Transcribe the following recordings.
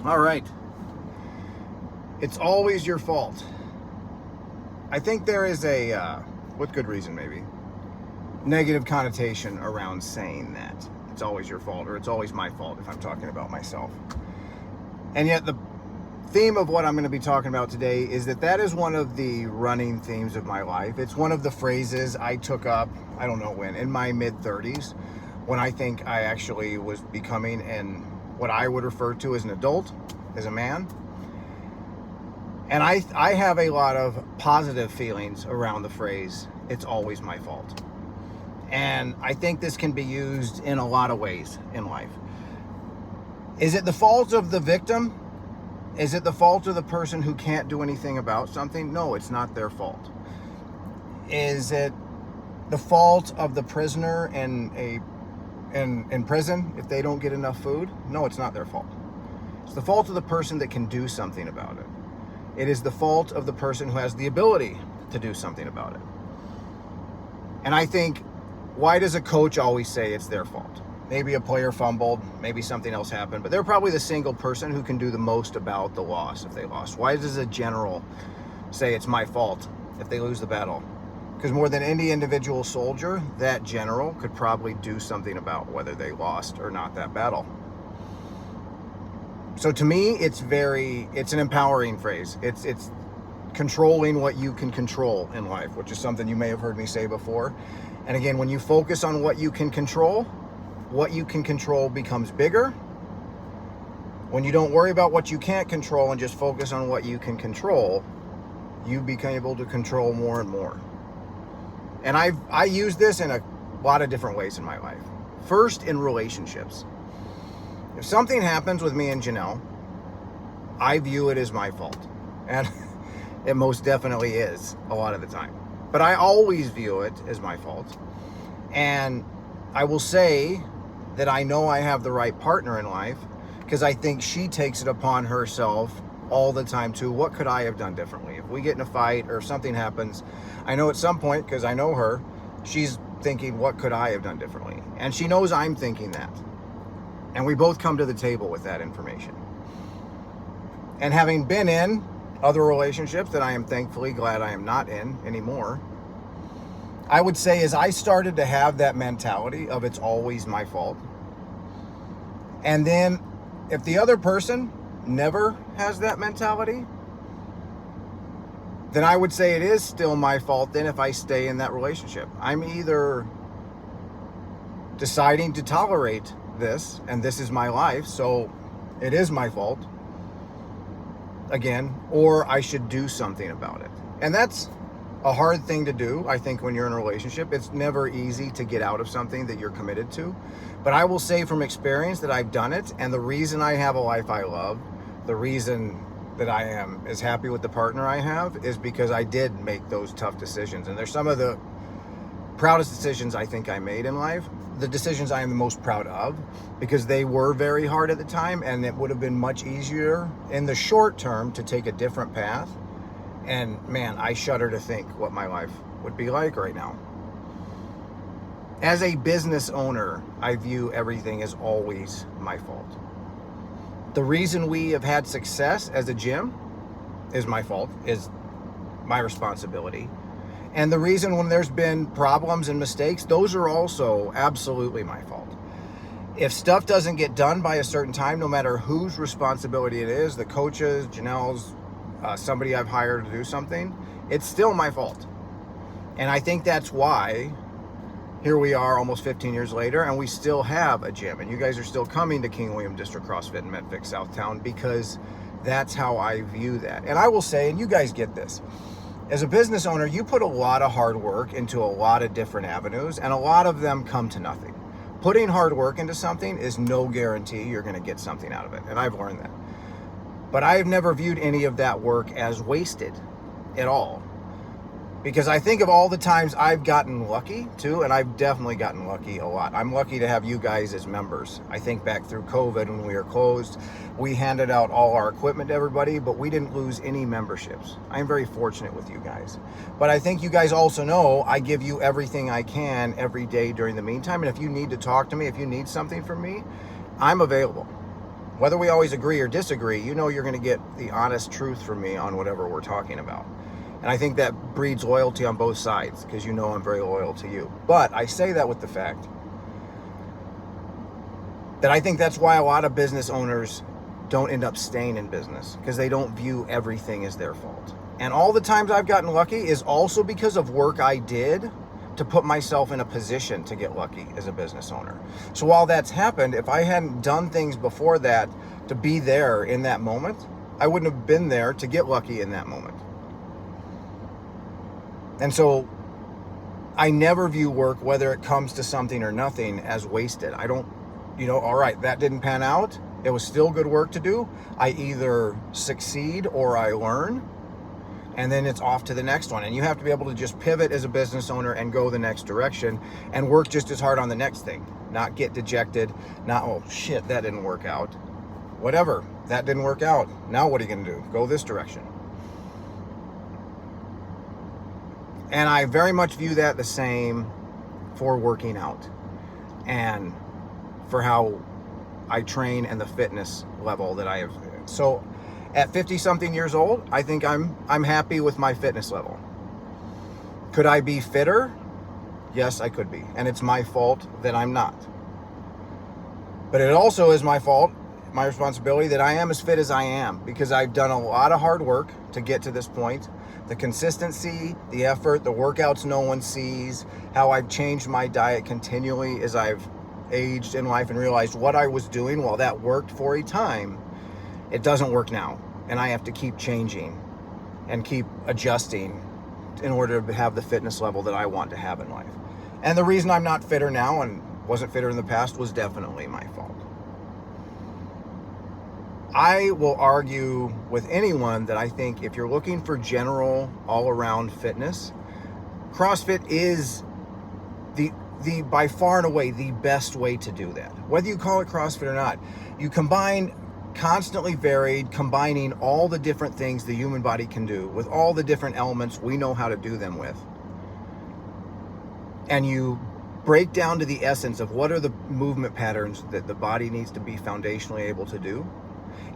All right. It's always your fault. I think there is a, with good reason maybe, negative connotation around saying that. It's always your fault, or it's always my fault if I'm talking about myself. And yet the theme of what I'm going to be talking about today is that is one of the running themes of my life. It's one of the phrases I took up, I don't know when, in my mid-30s, when I think I actually was becoming what I would refer to as an adult, as a man. And I have a lot of positive feelings around the phrase, it's always my fault. And I think this can be used in a lot of ways in life. Is it the fault of the victim? Is it the fault of the person who can't do anything about something? No, it's not their fault. Is it the fault of the prisoner in prison if they don't get enough food? No, it's not their fault. It's the fault of the person that can do something about it. It is the fault of the person who has the ability to do something about it. And I think, why does a coach always say it's their fault? Maybe a player fumbled, maybe something else happened, but they're probably the single person who can do the most about the loss if they lost. Why does a general say it's my fault if they lose the battle? Because more than any individual soldier, that general could probably do something about whether they lost or not that battle. So to me, it's an empowering phrase. It's controlling what you can control in life, which is something you may have heard me say before. And again, when you focus on what you can control becomes bigger. When you don't worry about what you can't control and just focus on what you can control, you become able to control more and more. And I use this in a lot of different ways in my life. First, in relationships. If something happens with me and Janelle, I view it as my fault. And it most definitely is a lot of the time. But I always view it as my fault. And I will say that I know I have the right partner in life because I think she takes it upon herself all the time too. What could I have done differently? If we get in a fight or if something happens, I know at some point, because I know her, she's thinking, what could I have done differently? And she knows I'm thinking that. And we both come to the table with that information. And having been in other relationships that I am thankfully glad I am not in anymore, I would say as I started to have that mentality of it's always my fault. And then if the other person never has that mentality, then I would say it is still my fault then if I stay in that relationship. I'm either deciding to tolerate this, and this is my life, so it is my fault, again, or I should do something about it. And that's a hard thing to do, I think, when you're in a relationship. It's never easy to get out of something that you're committed to. But I will say from experience that I've done it, and the reason I have a life I love, the reason that I am as happy with the partner I have, is because I did make those tough decisions. And they're some of the proudest decisions I think I made in life, the decisions I am the most proud of, because they were very hard at the time, and it would have been much easier in the short term to take a different path. And man, I shudder to think what my life would be like right now. As a business owner, I view everything as always my fault. The reason we have had success as a gym is my fault, is my responsibility. And the reason when there's been problems and mistakes, those are also absolutely my fault. If stuff doesn't get done by a certain time, no matter whose responsibility it is, the coaches, Janelle's, somebody I've hired to do something, it's still my fault. And I think that's why here we are almost 15 years later, and we still have a gym. And you guys are still coming to King William District CrossFit in Medfix, Southtown, because that's how I view that. And I will say, and you guys get this, as a business owner, you put a lot of hard work into a lot of different avenues, and a lot of them come to nothing. Putting hard work into something is no guarantee you're going to get something out of it, and I've learned that. But I've never viewed any of that work as wasted at all. Because I think of all the times I've gotten lucky too, and I've definitely gotten lucky a lot. I'm lucky to have you guys as members. I think back through COVID when we were closed, we handed out all our equipment to everybody, but we didn't lose any memberships. I'm very fortunate with you guys. But I think you guys also know I give you everything I can every day during the meantime. And if you need to talk to me, if you need something from me, I'm available. Whether we always agree or disagree, you know you're going to get the honest truth from me on whatever we're talking about. And I think that breeds loyalty on both sides, because you know I'm very loyal to you. But I say that with the fact that I think that's why a lot of business owners don't end up staying in business, because they don't view everything as their fault. And all the times I've gotten lucky is also because of work I did to put myself in a position to get lucky as a business owner. So while that's happened, if I hadn't done things before that to be there in that moment, I wouldn't have been there to get lucky in that moment. And so I never view work, whether it comes to something or nothing, as wasted. I don't, all right, that didn't pan out. It was still good work to do. I either succeed or I learn, and then it's off to the next one. And you have to be able to just pivot as a business owner and go the next direction and work just as hard on the next thing. Not get dejected, not, oh shit, that didn't work out. Whatever, that didn't work out. Now what are you gonna do? Go this direction. And I very much view that the same for working out and for how I train and the fitness level that I have. So at 50 something years old, I think I'm happy with my fitness level. Could I be fitter? Yes, I could be. And it's my fault that I'm not. But it also is my fault, my responsibility, that I am as fit as I am, because I've done a lot of hard work to get to this point. The consistency, the effort, the workouts no one sees, how I've changed my diet continually as I've aged in life and realized what I was doing, while that worked for a time, it doesn't work now. And I have to keep changing and keep adjusting in order to have the fitness level that I want to have in life. And the reason I'm not fitter now and wasn't fitter in the past was definitely my fault. I will argue with anyone that I think if you're looking for general all-around fitness, CrossFit is the by far and away the best way to do that. Whether you call it CrossFit or not, you combine constantly varied, combining all the different things the human body can do with all the different elements we know how to do them with. And you break down to the essence of what are the movement patterns that the body needs to be foundationally able to do.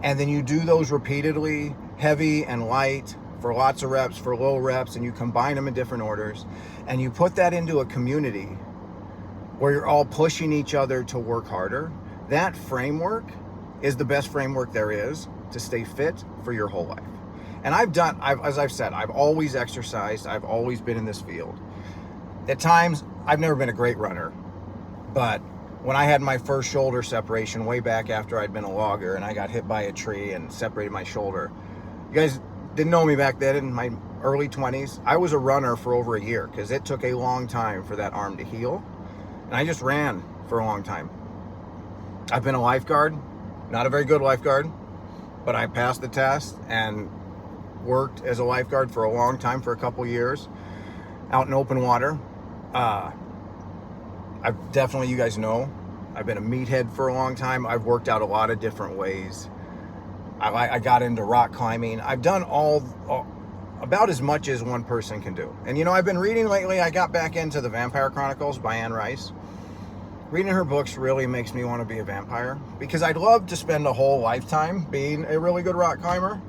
And then you do those repeatedly, heavy and light, for lots of reps, for low reps, and you combine them in different orders. And you put that into a community where you're all pushing each other to work harder. That framework is the best framework there is to stay fit for your whole life. And as I've said, I've always exercised. I've always been in this field. At times, I've never been a great runner, but when I had my first shoulder separation way back after I'd been a logger and I got hit by a tree and separated my shoulder, you guys didn't know me back then in my early 20s. I was a runner for over a year because it took a long time for that arm to heal. And I just ran for a long time. I've been a lifeguard, not a very good lifeguard, but I passed the test and worked as a lifeguard for a long time, for a couple years, out in open water. I've definitely, you guys know, I've been a meathead for a long time. I've worked out a lot of different ways. I got into rock climbing. I've done about as much as one person can do. And I've been reading lately. I got back into the Vampire Chronicles by Anne Rice. Reading her books really makes me want to be a vampire, because I'd love to spend a whole lifetime being a really good rock climber,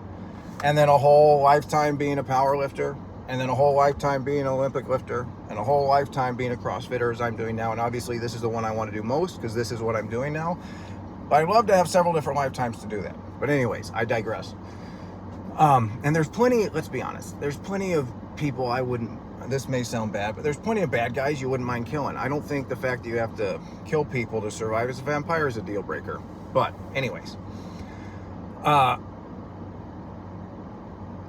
and then a whole lifetime being a power lifter, and then a whole lifetime being an Olympic lifter, and a whole lifetime being a CrossFitter, as I'm doing now. And obviously this is the one I want to do most, because this is what I'm doing now. But I'd love to have several different lifetimes to do that. But anyways, I digress. And there's plenty, let's be honest, there's plenty of people this may sound bad, but there's plenty of bad guys you wouldn't mind killing. I don't think the fact that you have to kill people to survive as a vampire is a deal breaker. But anyways,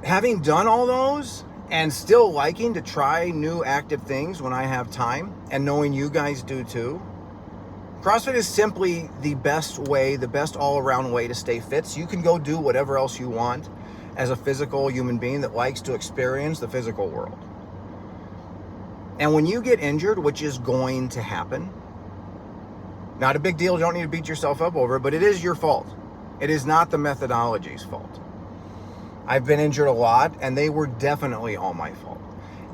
having done all those and still liking to try new active things when I have time, and knowing you guys do too, CrossFit is simply the best way, the best all-around way to stay fit. So you can go do whatever else you want as a physical human being that likes to experience the physical world. And when you get injured, which is going to happen, not a big deal, you don't need to beat yourself up over it, but it is your fault. It is not the methodology's fault. I've been injured a lot, and they were definitely all my fault.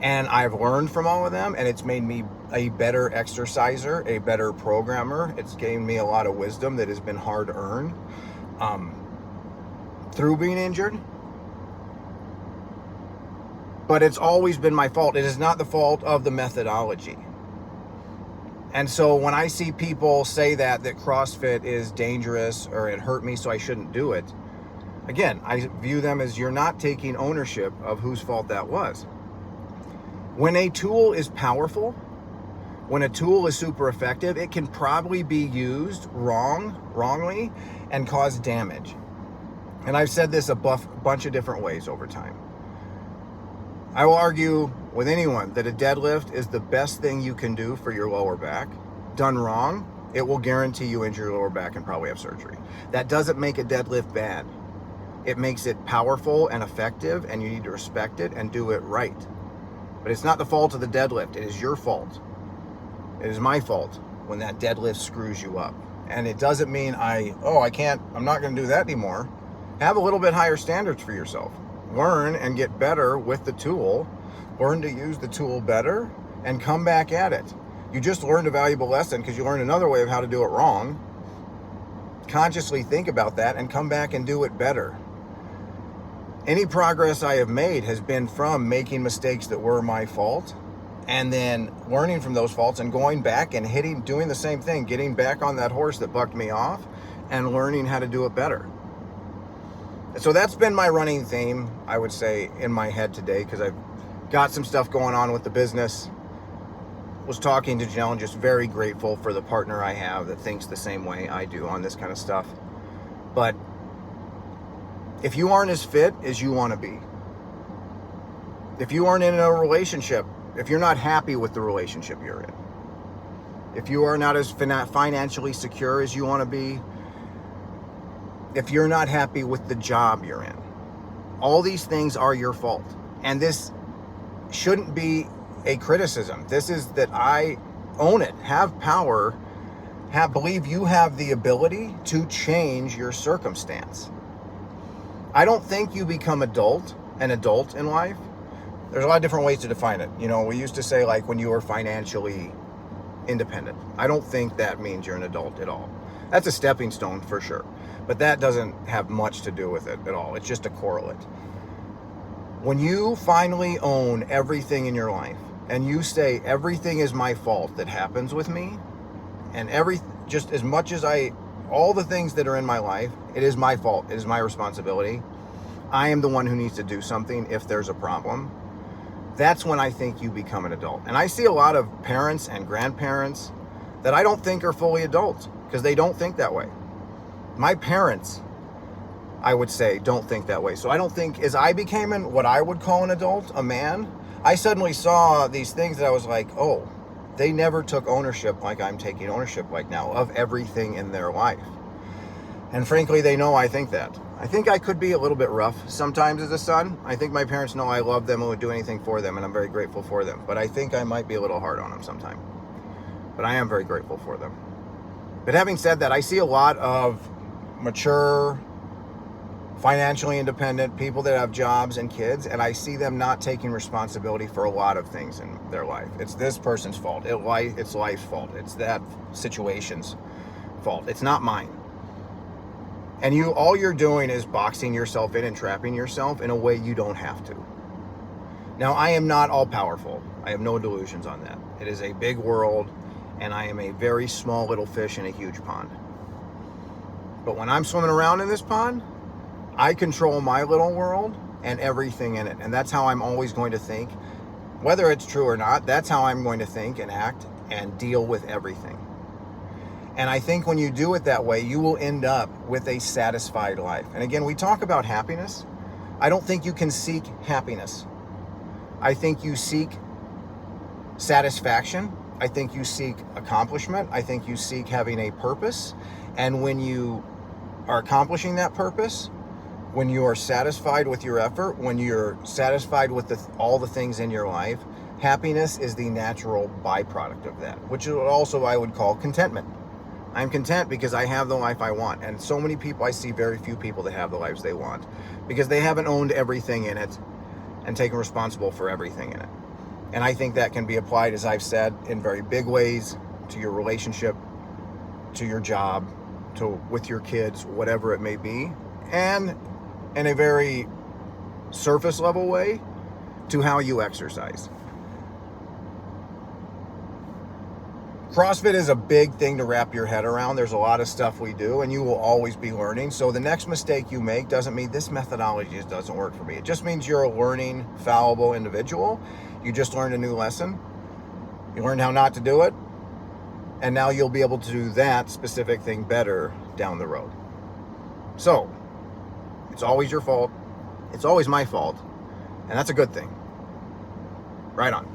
And I've learned from all of them, and it's made me a better exerciser, a better programmer. It's gained me a lot of wisdom that has been hard earned. through being injured. But it's always been my fault. It is not the fault of the methodology. And so when I see people say that CrossFit is dangerous or it hurt me so I shouldn't do it, again, I view them as you're not taking ownership of whose fault that was. When a tool is powerful, when a tool is super effective, it can probably be used wrongly, and cause damage. And I've said this a bunch of different ways over time. I will argue with anyone that a deadlift is the best thing you can do for your lower back. Done wrong, it will guarantee you injure your lower back and probably have surgery. That doesn't make a deadlift bad. It makes it powerful and effective, and you need to respect it and do it right. But it's not the fault of the deadlift. It is your fault. It is my fault when that deadlift screws you up. And it doesn't mean I'm not going to do that anymore. Have a little bit higher standards for yourself. Learn and get better with the tool. Learn to use the tool better and come back at it. You just learned a valuable lesson because you learned another way of how to do it wrong. Consciously think about that and come back and do it better. Any progress I have made has been from making mistakes that were my fault and then learning from those faults and going back and doing the same thing, getting back on that horse that bucked me off and learning how to do it better. So that's been my running theme, I would say, in my head today, because I've got some stuff going on with the business. Was talking to Janelle and just very grateful for the partner I have that thinks the same way I do on this kind of stuff. But if you aren't as fit as you want to be, if you aren't in a relationship, if you're not happy with the relationship you're in, if you are not as financially secure as you want to be, if you're not happy with the job you're in, all these things are your fault. And this shouldn't be a criticism. This is that I own it, have power, believe you have the ability to change your circumstance. I don't think you become an adult in life. There's a lot of different ways to define it. You know, we used to say like when you were financially independent. I don't think that means you're an adult at all. That's a stepping stone for sure. But that doesn't have much to do with it at all. It's just a correlate. When you finally own everything in your life and you say everything is my fault that happens with me, and just as much as all the things that are in my life, it is my fault. It is my responsibility. I am the one who needs to do something if there's a problem. That's when I think you become an adult. And I see a lot of parents and grandparents that I don't think are fully adults because they don't think that way. My parents, I would say, don't think that way. So I don't think, as I became what I would call an adult, a man, I suddenly saw these things that I was like, oh, they never took ownership like I'm taking ownership like now of everything in their life. And frankly, they know I think that. I think I could be a little bit rough sometimes as a son. I think my parents know I love them and would do anything for them, and I'm very grateful for them. But I think I might be a little hard on them sometimes. But I am very grateful for them. But having said that, I see a lot of mature, financially independent people that have jobs and kids, and I see them not taking responsibility for a lot of things in their life. It's this person's fault. It's life's fault. It's that situation's fault. It's not mine. And all you're doing is boxing yourself in and trapping yourself in a way you don't have to. Now, I am not all powerful. I have no delusions on that. It is a big world, and I am a very small little fish in a huge pond. But when I'm swimming around in this pond, I control my little world and everything in it. And that's how I'm always going to think. Whether it's true or not, that's how I'm going to think and act and deal with everything. And I think when you do it that way, you will end up with a satisfied life. And again, we talk about happiness. I don't think you can seek happiness. I think you seek satisfaction. I think you seek accomplishment. I think you seek having a purpose. And when you are accomplishing that purpose, when you are satisfied with your effort, when you're satisfied with all the things in your life, happiness is the natural byproduct of that, which is also I would call contentment. I'm content because I have the life I want. And so many people, I see very few people that have the lives they want because they haven't owned everything in it and taken responsible for everything in it. And I think that can be applied, as I've said, in very big ways to your relationship, to your job, with your kids, whatever it may be, and in a very surface level way to how you exercise. CrossFit is a big thing to wrap your head around. There's a lot of stuff we do, and you will always be learning. So the next mistake you make doesn't mean this methodology just doesn't work for me. It just means you're a learning, fallible individual. You just learned a new lesson. You learned how not to do it. And now you'll be able to do that specific thing better down the road. So it's always your fault. It's always my fault. And that's a good thing. Right on.